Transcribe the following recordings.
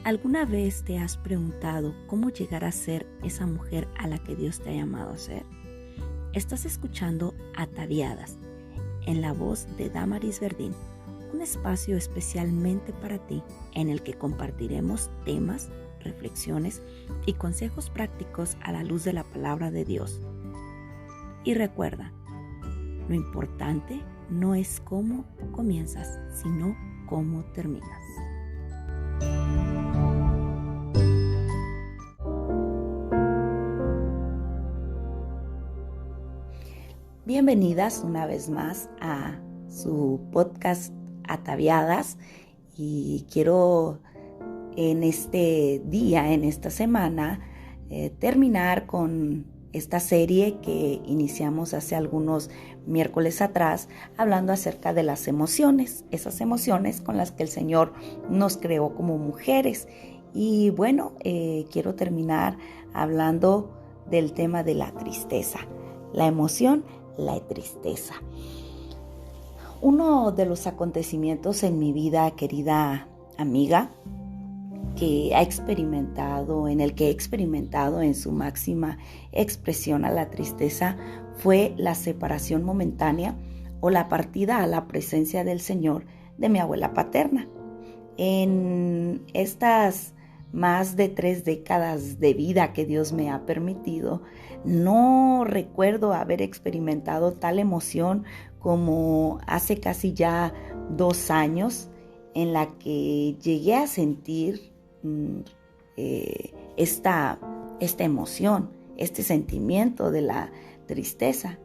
¿Alguna vez te has preguntado cómo llegar a ser esa mujer a la que Dios te ha llamado a ser? Estás escuchando Ataviadas, en la voz de Damaris Verdín, un espacio especialmente para ti en el que compartiremos temas, reflexiones y consejos prácticos a la luz de la palabra de Dios. Y recuerda, lo importante no es cómo comienzas, sino cómo terminas. Bienvenidas una vez más a su podcast Ataviadas, y quiero en este día, en esta semana, terminar con esta serie que iniciamos hace algunos miércoles atrás, hablando acerca de las emociones, esas emociones con las que el Señor nos creó como mujeres. Y bueno, quiero terminar hablando del tema de la tristeza, la emoción, la tristeza. Uno de los acontecimientos en mi vida, querida amiga, en el que he experimentado en su máxima expresión a la tristeza, fue la separación momentánea o la partida a la presencia del Señor de mi abuela paterna. En estas más de 3 décadas de vida que Dios me ha permitido, no recuerdo haber experimentado tal emoción como hace casi ya 2 años, en la que llegué a sentir esta emoción, este sentimiento de la tristeza.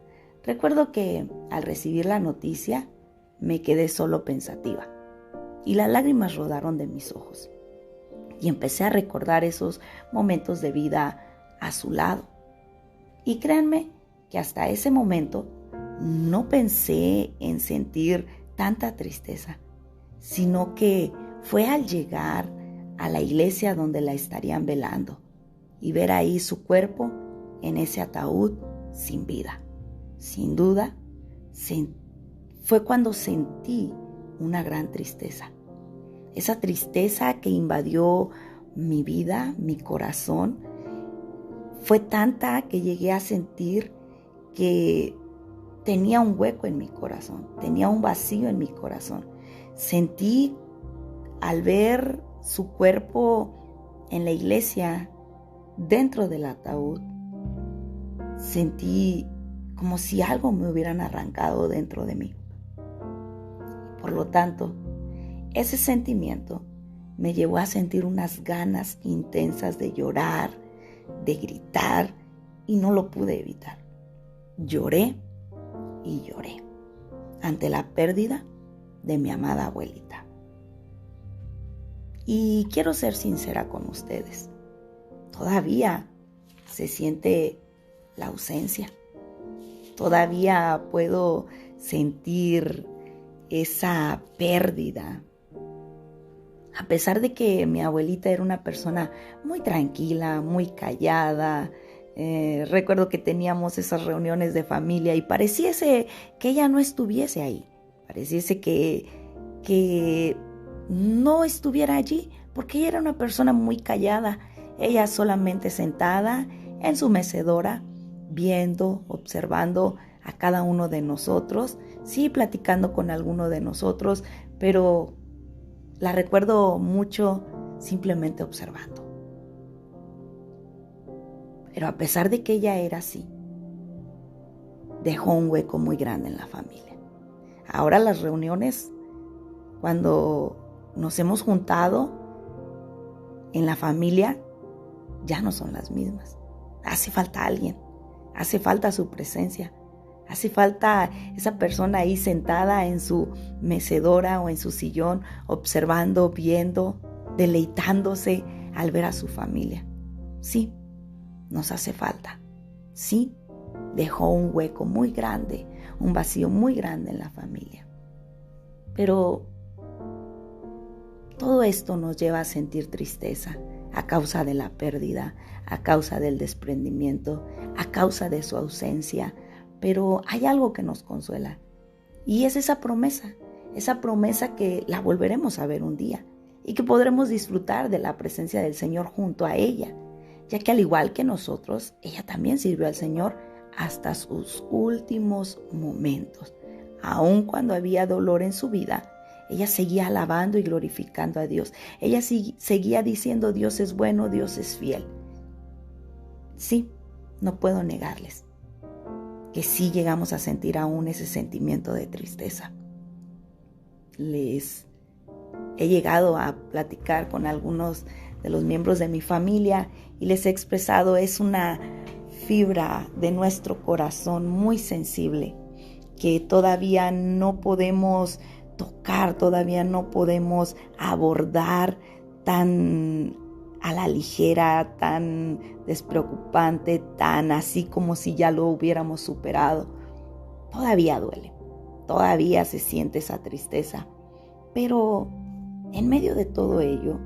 Recuerdo que al recibir la noticia me quedé solo pensativa y las lágrimas rodaron de mis ojos. Y empecé a recordar esos momentos de vida a su lado. Y créanme que hasta ese momento no pensé en sentir tanta tristeza, sino que fue al llegar a la iglesia donde la estarían velando y ver ahí su cuerpo en ese ataúd sin vida. Sin duda, fue cuando sentí una gran tristeza. Esa tristeza que invadió mi vida, mi corazón, fue tanta que llegué a sentir que tenía un hueco en mi corazón, tenía un vacío en mi corazón. Sentí al ver su cuerpo en la iglesia, dentro del ataúd, sentí como si algo me hubieran arrancado dentro de mí. Por lo tanto, ese sentimiento me llevó a sentir unas ganas intensas de llorar, de gritar, y no lo pude evitar. Lloré y lloré ante la pérdida de mi amada abuelita. Y quiero ser sincera con ustedes. Todavía se siente la ausencia. Todavía puedo sentir esa pérdida. A pesar de que mi abuelita era una persona muy tranquila, muy callada, recuerdo que teníamos esas reuniones de familia y pareciese que ella no estuviese ahí, pareciese que no estuviera allí, porque ella era una persona muy callada. Ella solamente sentada en su mecedora, viendo, observando a cada uno de nosotros, sí, platicando con alguno de nosotros, pero la recuerdo mucho simplemente observando. Pero a pesar de que ella era así, dejó un hueco muy grande en la familia. Ahora las reuniones, cuando nos hemos juntado en la familia, ya no son las mismas. Hace falta alguien, hace falta su presencia. Hace falta esa persona ahí sentada en su mecedora o en su sillón, observando, viendo, deleitándose al ver a su familia. Sí, nos hace falta. Sí, dejó un hueco muy grande, un vacío muy grande en la familia. Pero todo esto nos lleva a sentir tristeza a causa de la pérdida, a causa del desprendimiento, a causa de su ausencia. Pero hay algo que nos consuela, y es esa promesa que la volveremos a ver un día, y que podremos disfrutar de la presencia del Señor junto a ella, ya que al igual que nosotros, ella también sirvió al Señor hasta sus últimos momentos. Aun cuando había dolor en su vida, ella seguía alabando y glorificando a Dios. Ella seguía diciendo: Dios es bueno, Dios es fiel. Sí, no puedo negarles que sí llegamos a sentir aún ese sentimiento de tristeza. Les he llegado a platicar con algunos de los miembros de mi familia y les he expresado, es una fibra de nuestro corazón muy sensible que todavía no podemos tocar, todavía no podemos abordar tan a la ligera, tan despreocupante, tan así como si ya lo hubiéramos superado. Todavía duele, todavía se siente esa tristeza, pero en medio de todo ello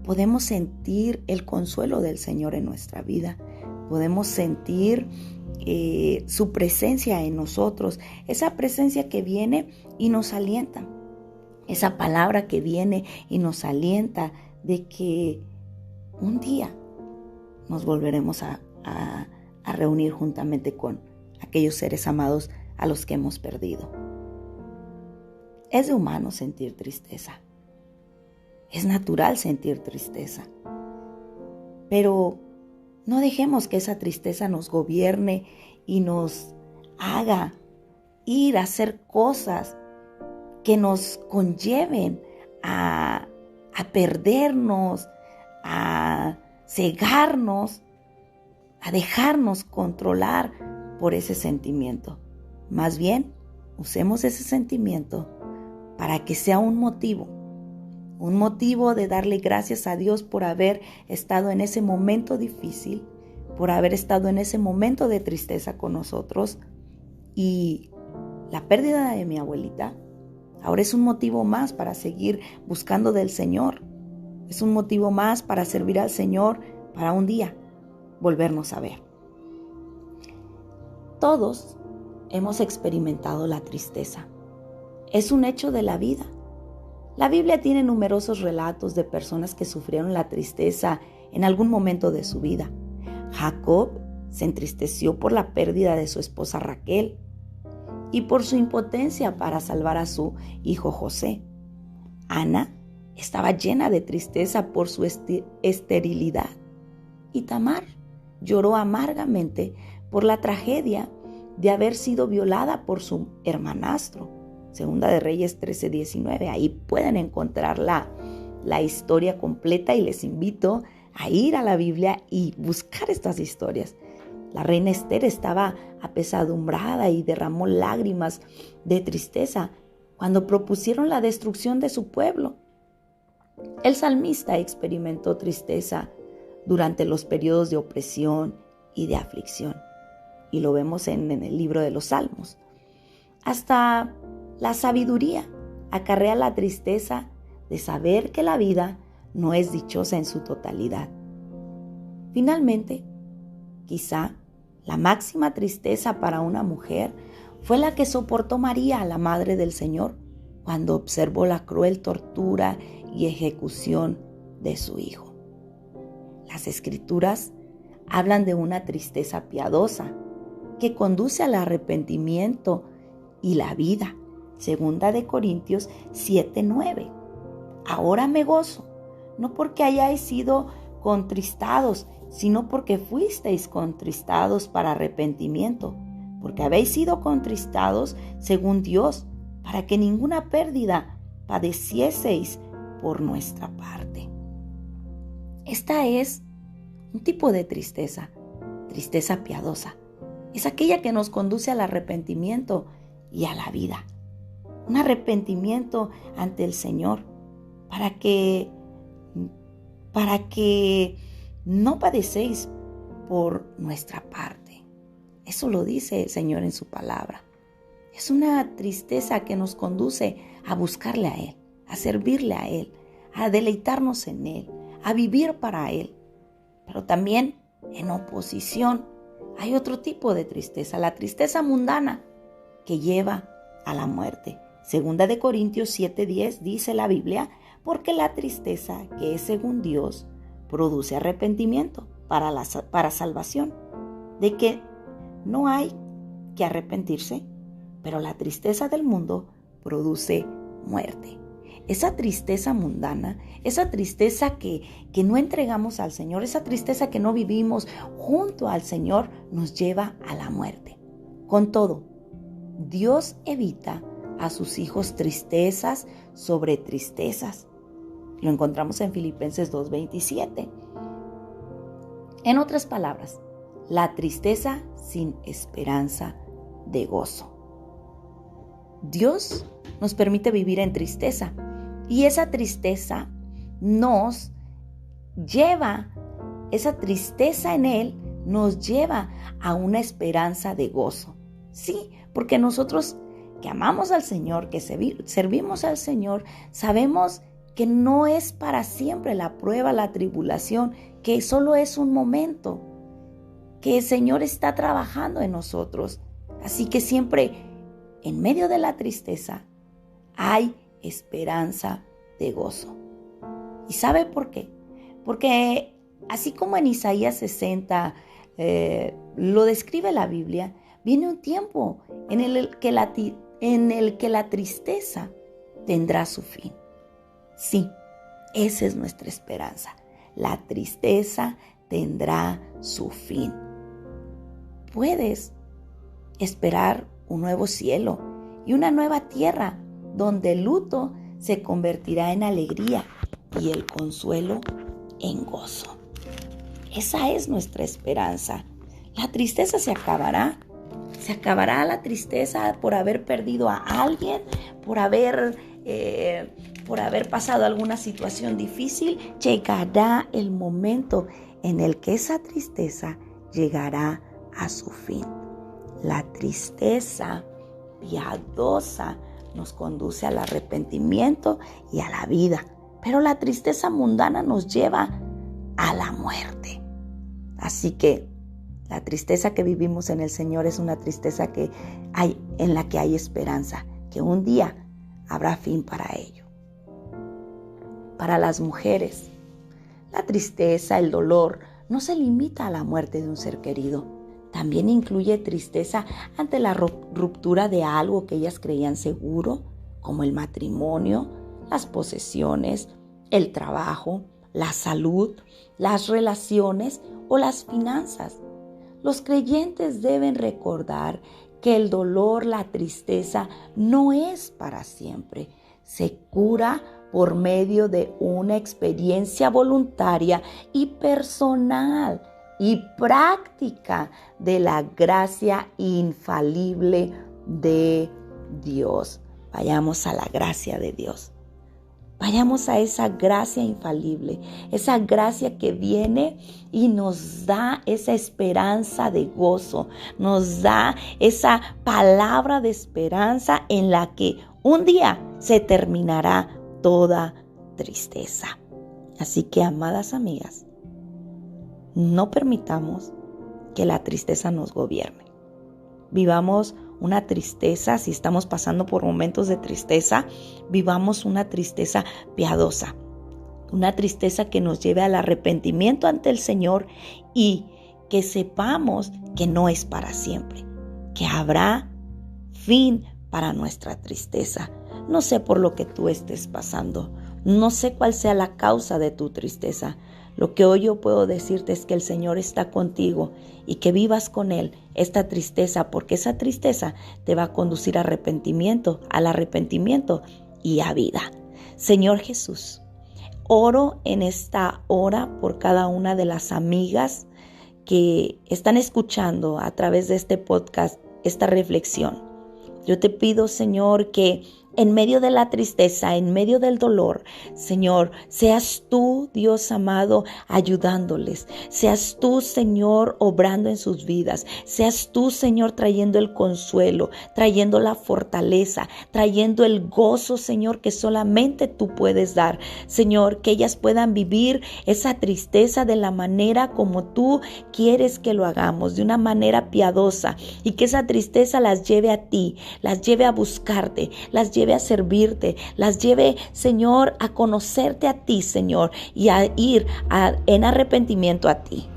podemos sentir el consuelo del Señor en nuestra vida, podemos sentir su presencia en nosotros, esa presencia que viene y nos alienta, esa palabra que viene y nos alienta de que un día nos volveremos a reunir juntamente con aquellos seres amados a los que hemos perdido. Es de humano sentir tristeza, es natural sentir tristeza, pero no dejemos que esa tristeza nos gobierne y nos haga ir a hacer cosas que nos conlleven a perdernos, a cegarnos, a dejarnos controlar por ese sentimiento. Más bien, usemos ese sentimiento para que sea un motivo de darle gracias a Dios por haber estado en ese momento difícil, por haber estado en ese momento de tristeza con nosotros. Y la pérdida de mi abuelita ahora es un motivo más para seguir buscando del Señor. Es un motivo más para servir al Señor, para un día volvernos a ver. Todos hemos experimentado la tristeza. Es un hecho de la vida. La Biblia tiene numerosos relatos de personas que sufrieron la tristeza en algún momento de su vida. Jacob se entristeció por la pérdida de su esposa Raquel y por su impotencia para salvar a su hijo José. Ana estaba llena de tristeza por su esterilidad. Y Tamar lloró amargamente por la tragedia de haber sido violada por su hermanastro. Segunda de Reyes 13:19. Ahí pueden encontrar la historia completa y les invito a ir a la Biblia y buscar estas historias. La reina Esther estaba apesadumbrada y derramó lágrimas de tristeza cuando propusieron la destrucción de su pueblo. El salmista experimentó tristeza durante los periodos de opresión y de aflicción. Y lo vemos en el libro de los Salmos. Hasta la sabiduría acarrea la tristeza de saber que la vida no es dichosa en su totalidad. Finalmente, quizá la máxima tristeza para una mujer fue la que soportó María, la Madre del Señor, cuando observó la cruel tortura y ejecución de su hijo. Las Escrituras hablan de una tristeza piadosa que conduce al arrepentimiento y la vida. Segunda de Corintios 7:9. Ahora me gozo, no porque hayáis sido contristados, sino porque fuisteis contristados para arrepentimiento, porque habéis sido contristados según Dios, para que ninguna pérdida padecieseis por nuestra parte. Esta es un tipo de tristeza, tristeza piadosa. Es aquella que nos conduce al arrepentimiento y a la vida. Un arrepentimiento ante el Señor para que no padecéis por nuestra parte. Eso lo dice el Señor en su palabra. Es una tristeza que nos conduce a buscarle a Él, a servirle a Él, a deleitarnos en Él, a vivir para Él. Pero también en oposición hay otro tipo de tristeza, la tristeza mundana que lleva a la muerte. Segunda de Corintios 7:10 dice la Biblia: porque la tristeza, que es según Dios, produce arrepentimiento para salvación, de que no hay que arrepentirse, pero la tristeza del mundo produce muerte. Esa tristeza mundana, esa tristeza que no entregamos al Señor, esa tristeza que no vivimos junto al Señor, nos lleva a la muerte. Con todo, Dios evita a sus hijos tristezas sobre tristezas. Lo encontramos en Filipenses 2:27. En otras palabras, la tristeza sin esperanza de gozo. Dios nos permite vivir en tristeza y esa tristeza esa tristeza en Él nos lleva a una esperanza de gozo. Sí, porque nosotros que amamos al Señor, que servimos al Señor, sabemos que no es para siempre la prueba, la tribulación, que solo es un momento, que el Señor está trabajando en nosotros. Así que siempre en medio de la tristeza hay esperanza de gozo. ¿Y sabe por qué? Porque así como en Isaías 60 lo describe la Biblia, viene un tiempo en el que la tristeza tendrá su fin. Sí, esa es nuestra esperanza. La tristeza tendrá su fin. Puedes esperar un nuevo cielo y una nueva tierra donde el luto se convertirá en alegría y el consuelo en gozo. Esa es nuestra esperanza. La tristeza se acabará. Se acabará la tristeza por haber perdido a alguien, por haber pasado alguna situación difícil. Llegará el momento en el que esa tristeza llegará a su fin. La tristeza piadosa nos conduce al arrepentimiento y a la vida, pero la tristeza mundana nos lleva a la muerte. Así que la tristeza que vivimos en el Señor es una tristeza en la que hay esperanza, que un día habrá fin para ello. Para las mujeres, la tristeza, el dolor, no se limita a la muerte de un ser querido. También incluye tristeza ante la ruptura de algo que ellas creían seguro, como el matrimonio, las posesiones, el trabajo, la salud, las relaciones o las finanzas. Los creyentes deben recordar que el dolor, la tristeza, no es para siempre. Se cura por medio de una experiencia voluntaria y personal y práctica de la gracia infalible de Dios. Vayamos a la gracia de Dios. Vayamos a esa gracia infalible, esa gracia que viene y nos da esa esperanza de gozo, nos da esa palabra de esperanza en la que un día se terminará toda tristeza. Así que, amadas amigas, no permitamos que la tristeza nos gobierne. Vivamos una tristeza, si estamos pasando por momentos de tristeza, vivamos una tristeza piadosa, una tristeza que nos lleve al arrepentimiento ante el Señor y que sepamos que no es para siempre, que habrá fin para nuestra tristeza. No sé por lo que tú estés pasando, no sé cuál sea la causa de tu tristeza. Lo que hoy yo puedo decirte es que el Señor está contigo y que vivas con Él esta tristeza, porque esa tristeza te va a conducir al arrepentimiento y a vida. Señor Jesús, oro en esta hora por cada una de las amigas que están escuchando a través de este podcast, esta reflexión. Yo te pido, Señor, que en medio de la tristeza, en medio del dolor, Señor, seas tú, Dios amado, ayudándoles. Seas tú, Señor, obrando en sus vidas. Seas tú, Señor, trayendo el consuelo, trayendo la fortaleza, trayendo el gozo, Señor, que solamente tú puedes dar. Señor, que ellas puedan vivir esa tristeza de la manera como tú quieres que lo hagamos, de una manera piadosa, y que esa tristeza las lleve a ti, las lleve a buscarte, las lleve lleve a servirte, las lleve, Señor, a conocerte a ti, Señor, y a ir en arrepentimiento a ti.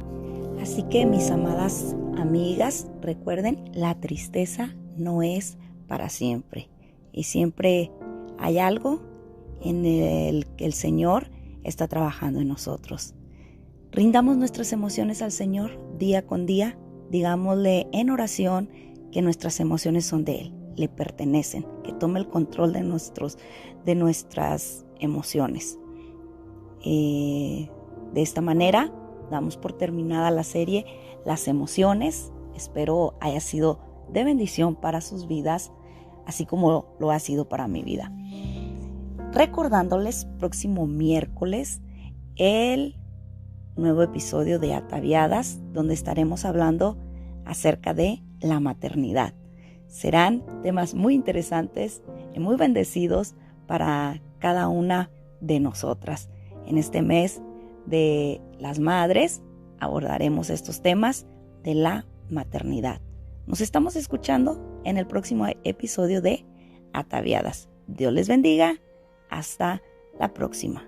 Así que, mis amadas amigas, recuerden, la tristeza no es para siempre. Y siempre hay algo en el que el Señor está trabajando en nosotros. Rindamos nuestras emociones al Señor día con día. Digámosle en oración que nuestras emociones son de Él, le pertenecen, que tome el control de nuestras emociones. De esta manera damos por terminada la serie Las emociones. Espero haya sido de bendición para sus vidas, así como lo ha sido para mi vida. Recordándoles, próximo miércoles, el nuevo episodio de Ataviadas, donde estaremos hablando acerca de la maternidad. Serán temas muy interesantes y muy bendecidos para cada una de nosotras. En este mes de las madres abordaremos estos temas de la maternidad. Nos estamos escuchando en el próximo episodio de Ataviadas. Dios les bendiga. Hasta la próxima.